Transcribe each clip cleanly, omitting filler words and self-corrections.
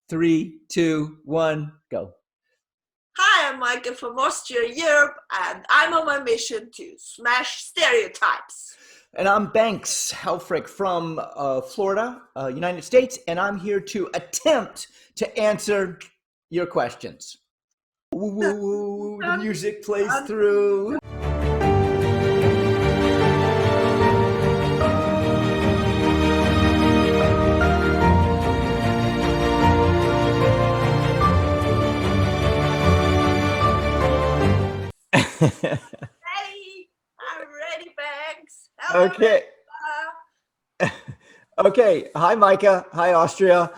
Three, two, one, go. Hi, I'm Mijke from Austria, Europe, and I'm on my mission to smash stereotypes. And I'm Banks Helfrich from Florida, United States, and I'm here to attempt to answer your questions. Woo, woo, woo, the music plays through. Ready? I'm ready, Banks. Hello, Okay. Nika. Okay. Hi, Micah. Hi, Austria.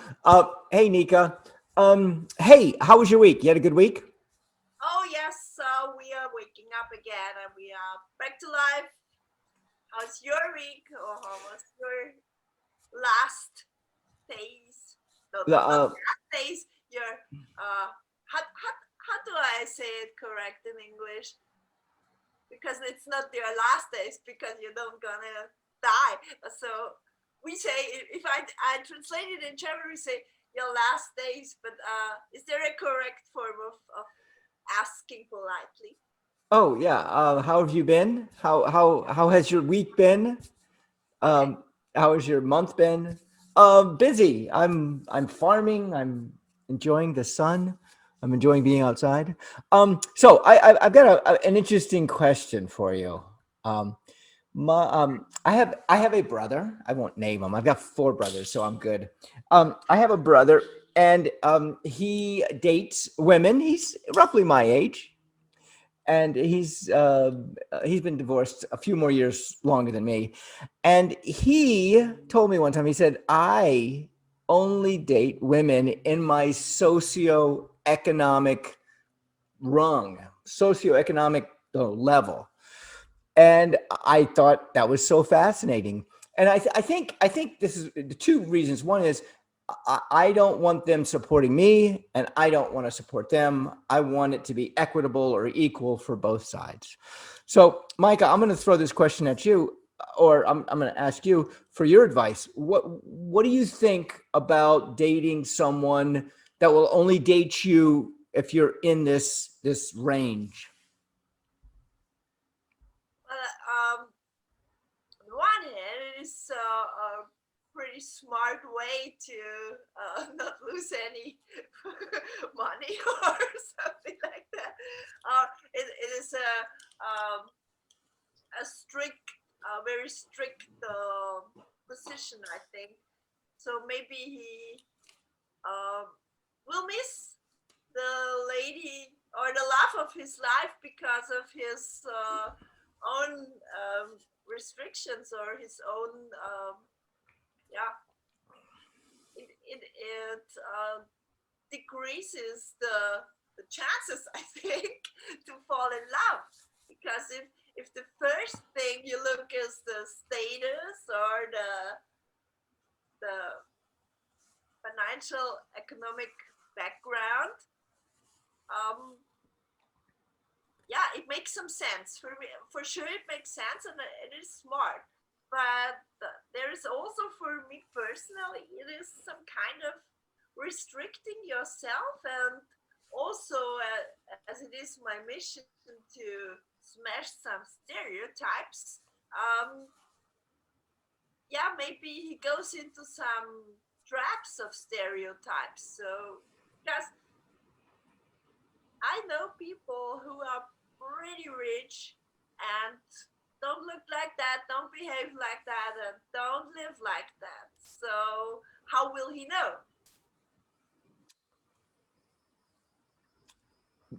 Hey, Nika. Hey, how was your week? You had a good week? Oh, yes, so we are waking up again and we are back to life. How's your week? Or how was your last days? No, The, not last days. Your, how do I say it correct in English? Because it's not your last days because you're not gonna die. So we say, if I translate it in German, we say your last days, but is there a correct form of asking politely? oh yeah. How have you been? How has your week been? Okay. How has your month been? Busy. I'm farming. I'm enjoying the sun. I'm enjoying being outside. So I've got an interesting question for you. Um, I have a brother. I won't name him. I've got four brothers, so I'm good. I have a brother, and he dates women. He's roughly my age, and he's been divorced a few more years longer than me. And he told me one time, he said, I only date women in my socioeconomic rung, socioeconomic level. And I thought that was so fascinating. And I think this is the two reasons. One is I don't want them supporting me, and I don't want to support them. I want it to be equitable or equal for both sides. So, Micah, I'm going to throw this question at you, or I'm going to ask you for your advice. What do you think about dating someone that will only date you if you're in this range? Well, on the one hand, it is a pretty smart way to not lose any money or something like that. It is a strict, very strict position, I think. So maybe he um, will miss the lady or the love of his life because of his own restrictions or his own yeah, it decreases the chances, I think, to fall in love. Because if the first thing you look is the status or the financial economic background, um, yeah, it makes some sense for me. For sure, it makes sense and it is smart. But there is also, for me personally, it is some kind of restricting yourself, and also as it is my mission to smash some stereotypes. Yeah, maybe he goes into some traps of stereotypes. So because I know people who are pretty rich and don't look like that, don't behave like that, and don't live like that. So how will he know?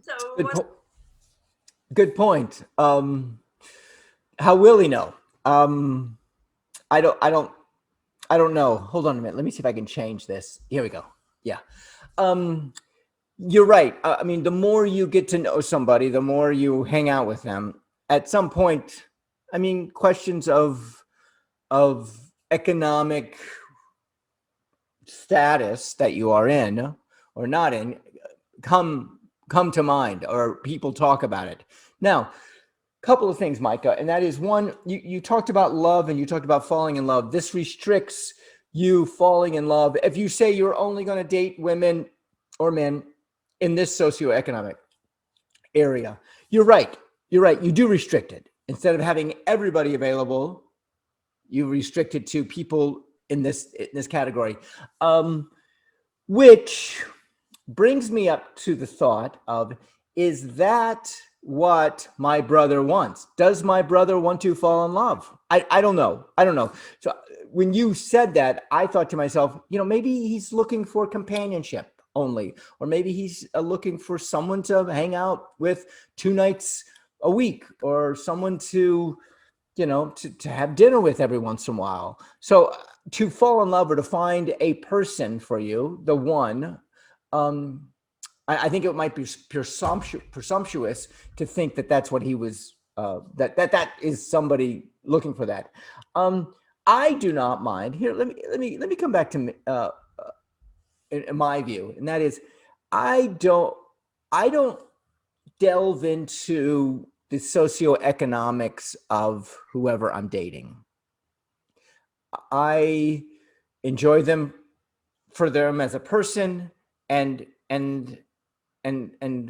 So Good, what? good point. How will he know? Um, I don't, I don't, I don't know. Hold on a minute. Let me see if I can change this. Here we go. Yeah. Um, you're right. I mean, the more you get to know somebody, the more you hang out with them. At some point, I mean, questions of economic status that you are in or not in come come to mind, or people talk about it. Now, couple of things, Micah, and that is one, you talked about love and you talked about falling in love. This restricts you falling in love, if you say you're only going to date women or men in this socioeconomic area, you're right. You're right. You do restrict it. Instead of having everybody available, you restrict it to people in this category, which brings me up to the thought of, is that what my brother wants? Does my brother want to fall in love? I don't know. I don't know. So when you said that, I thought to myself, maybe he's looking for companionship only, or maybe he's looking for someone to hang out with 2 nights a week, or someone to to have dinner with every once in a while. So to fall in love, or to find a person for you, the one, um, I think it might be presumptuous to think that that's what he was. That is somebody looking for that. Um, I do not mind. Here, let me come back to in my view, and that is, I don't delve into the socioeconomics of whoever I'm dating. I enjoy them for them as a person, and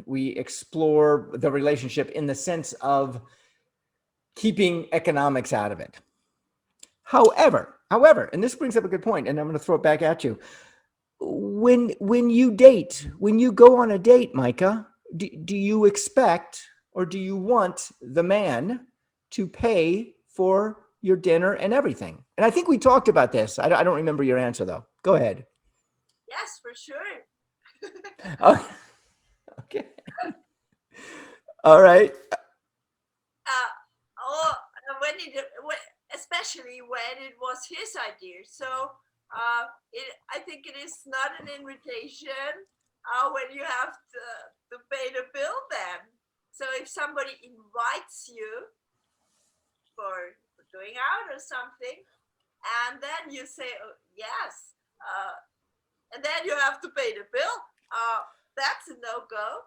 we explore the relationship in the sense of keeping economics out of it. However, and this brings up a good point, and I'm going to throw it back at you. When you date, when you go on a date, Micah, do you expect, or do you want the man to pay for your dinner and everything? And I think we talked about this. I don't remember your answer though. Go ahead. Yes, for sure. Oh, okay. All right. uh, oh, especially when it was his idea. So I think it is not an invitation when you have to pay the bill then. So if somebody invites you for going out or something, and then you say, oh, yes, and then you have to pay the bill, that's a no-go.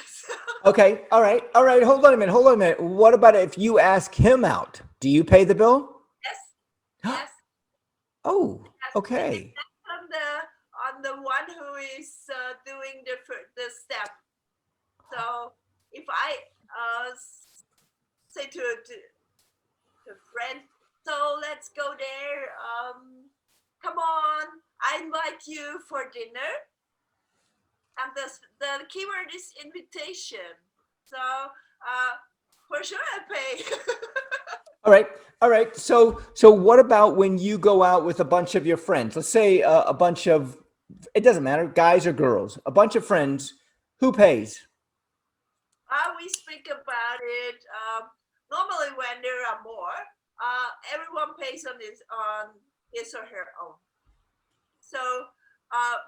So, Okay. All right. All right. Hold on a minute. Hold on a minute. What about if you ask him out? Do you pay the bill? yes, yes. Oh, Yes, it okay. depends on the one who is doing the step. So if I say to a friend, so let's go there. Come on, I invite you for dinner, and the keyword is invitation. So for sure I pay. All right. All right. So what about when you go out with a bunch of your friends? Let's say a bunch of, it doesn't matter, guys or girls, a bunch of friends. Who pays? We speak about it. Normally, when there are more, everyone pays on his or her own. So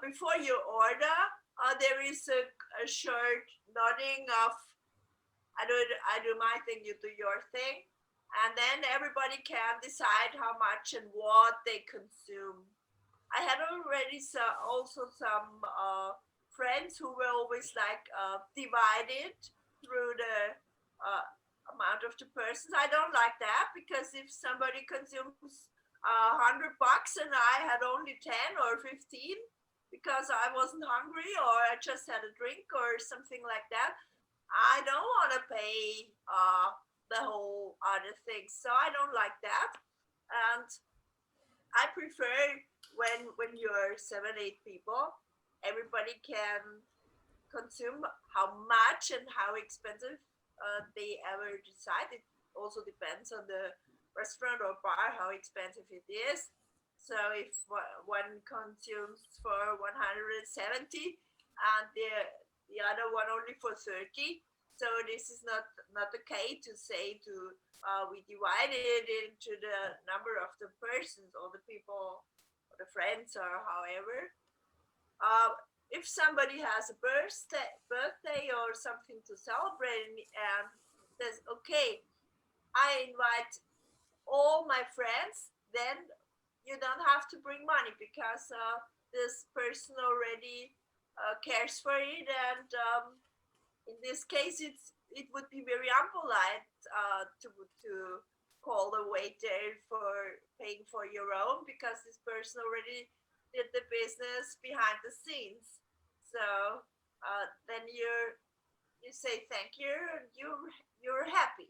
before you order, there is a short nodding of I do my thing, you do your thing, and then everybody can decide how much and what they consume. I had already also some friends who were always like divided through the uh, amount of the persons. I don't like that because if somebody consumes $100 and I had only 10 or 15 because I wasn't hungry or I just had a drink or something like that, I don't want to pay the whole other thing. So I don't like that. And I prefer when you're 7, 8 people, everybody can consume how much and how expensive they ever decide. It also depends on the restaurant or bar how expensive it is. So if one consumes for 170 and the other one only for 30, so this is not okay to say to we divide it into the number of the persons or the people or the friends or however. Uh, if somebody has a birthday or something to celebrate and says, okay, I invite all my friends, then you don't have to bring money because this person already cares for it. And in this case, it would be very impolite to call the waiter for paying for your own because this person already did the business behind the scenes. So then you say thank you and you're happy.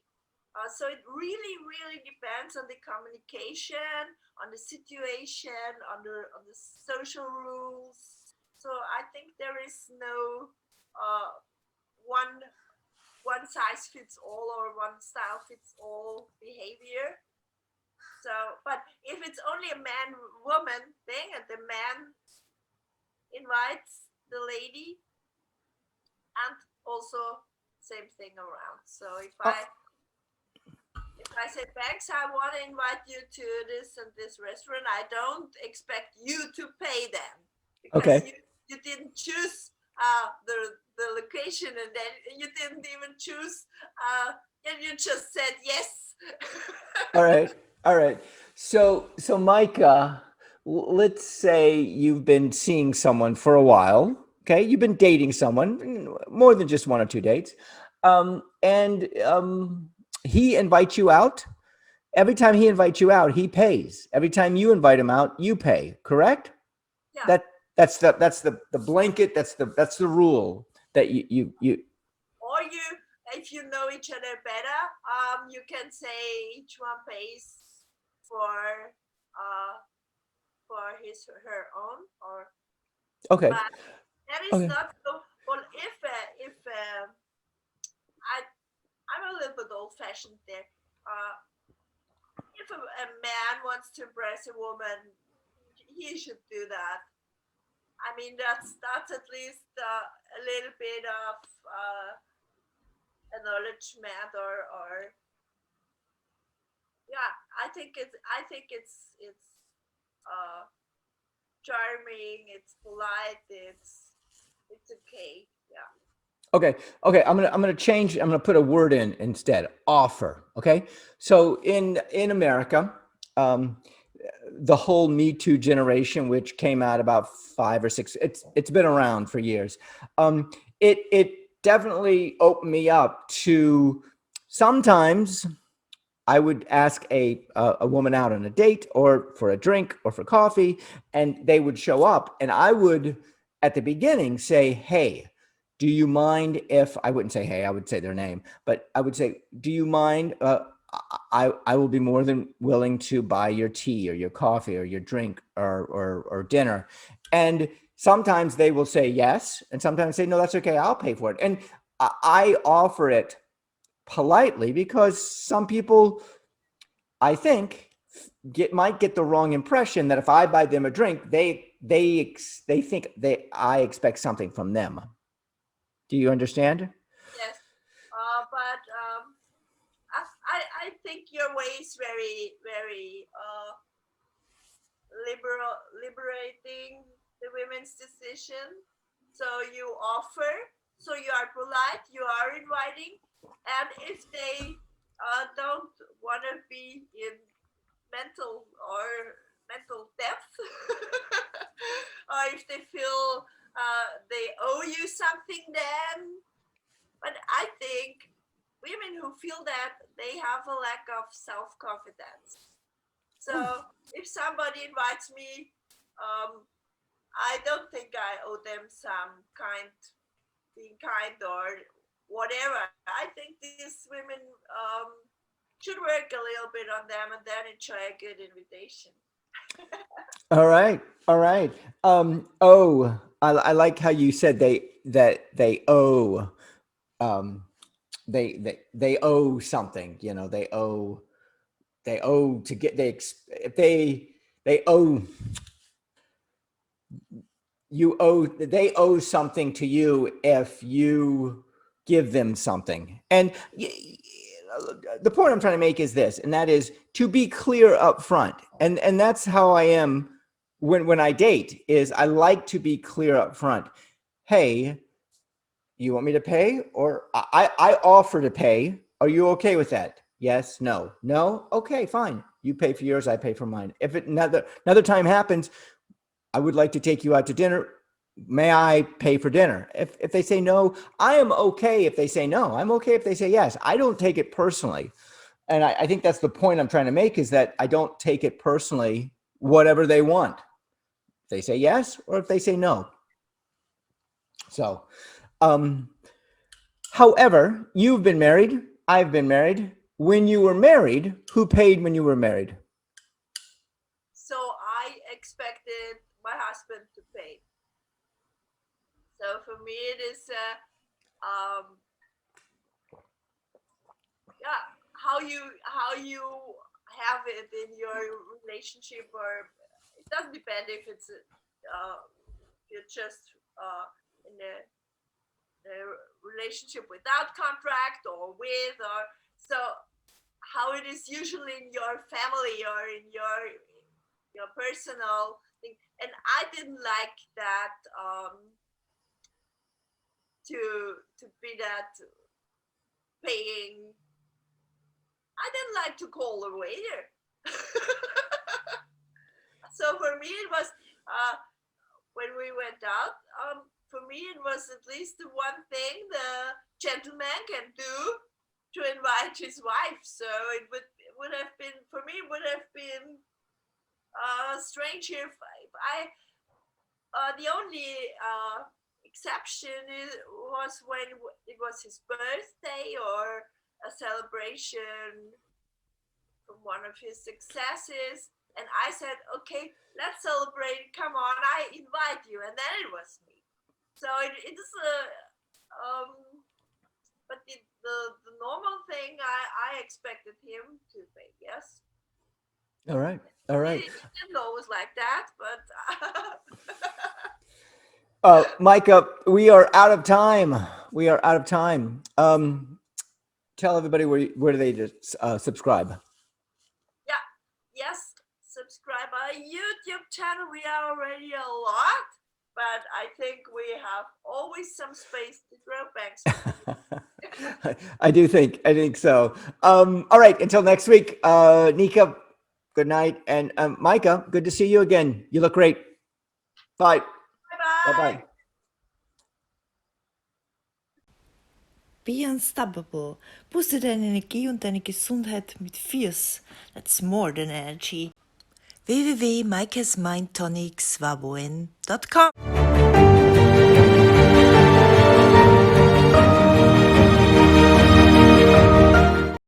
So it really really depends on the communication, on the situation, on the social rules. So I think there is no one one size fits all or one style fits all behavior. So, but if it's only a man woman thing and the man invites the lady, and also same thing around. So Oh, if I say Banks, I want to invite you to this and this restaurant, I don't expect you to pay them because okay. you didn't choose the location, and then you didn't even choose and you just said yes. All right. All right. So Micah, let's say you've been seeing someone for a while. Okay. You've been dating someone, more than just one or two dates. And he invites you out. Every time he invites you out, he pays. Every time you invite him out, you pay. Correct? Yeah. That that's the blanket. That's the rule that you. Or you, if you know each other better, you can say each one pays for uh for his or her own. Or Okay. but that is Okay. not so. Well, if I I'm a little bit old fashioned there. If a man wants to impress a woman, he should do that. I mean, that's at least a little bit of acknowledgement, or yeah, I think it's uh, charming, it's polite, it's okay. Yeah, Okay. Okay. I'm gonna change. I'm gonna put a word in instead. Offer. Okay. So in America, um, the whole Me Too generation, which came out about 5 or 6, it's been around for years. It definitely opened me up to sometimes I would ask a woman out on a date or for a drink or for coffee, and they would show up, and I would at the beginning say, "Hey, do you mind if I wouldn't say hey, I would say their name, but I would say, do you mind? I will be more than willing to buy your tea or your coffee or your drink or dinner," and sometimes they will say yes, and sometimes say no, that's okay, I'll pay for it, and I offer it politely because some people, I think, might get the wrong impression that if I buy them a drink, they think I expect something from them. Do you understand? yes, but I think your way is very very liberating the women's decision. So you offer, so you are polite, you are inviting, and if they don't want to be in mental depth, or if they feel they owe you something, then. But I think women who feel that, they have a lack of self confidence. So if somebody invites me, um, I don't think I owe them some being kind or whatever. I think these women should work a little bit on them and then enjoy a good invitation. All right, all right. Oh, I like how you said they owe, um, they owe something. They owe to get if they owe they owe something to you if you give them something. And the point I'm trying to make is this, and that is to be clear up front. And that's how I am when I date, is I like to be clear up front. Hey, you want me to pay, or I offer to pay? Are you okay with that? Yes, no, no. Okay, fine. You pay for yours, I pay for mine. If it another time happens, I would like to take you out to dinner. May I pay for dinner? If they say no, I am okay if they say no. I'm okay if they say yes. I don't take it personally. And I think that's the point I'm trying to make, is that I don't take it personally, whatever they want. If they say yes or if they say no. So, however, you've been married. I've been married. When you were married, who paid when you were married? So I expected my husband to pay. So for me, it is, yeah, how you have it in your relationship, or it doesn't depend if it's you're just in a relationship without contract or with, or so how it is usually in your family or in your personal thing. And I didn't like that, to be that paying. I didn't like to call the waiter. So for me, it was, when we went out. For me, it was at least the one thing the gentleman can do to invite his wife. So it would have been, for me, it would have been strange if I the only exception was when it was his birthday or a celebration from one of his successes. And I said, okay, let's celebrate. Come on, I invite you. And then it was me. So it is but the normal thing, I expected him to pay, yes. All right. All right. It didn't always like that, but Micah, we are out of time. We are out of time. Tell everybody where do they just, subscribe? yeah, yes, subscribe our YouTube channel. We are already a lot, but I think we have always some space to grow. Banks. I think so. All right. Until next week, Nika, good night. And Micah, good to see you again. You look great. Bye. Bye bye. Bye-bye. Be unstoppable. Booste deine Energie und deine Gesundheit mit Fierce. That's more than energy. www.mijkesmindtonicswaboen.com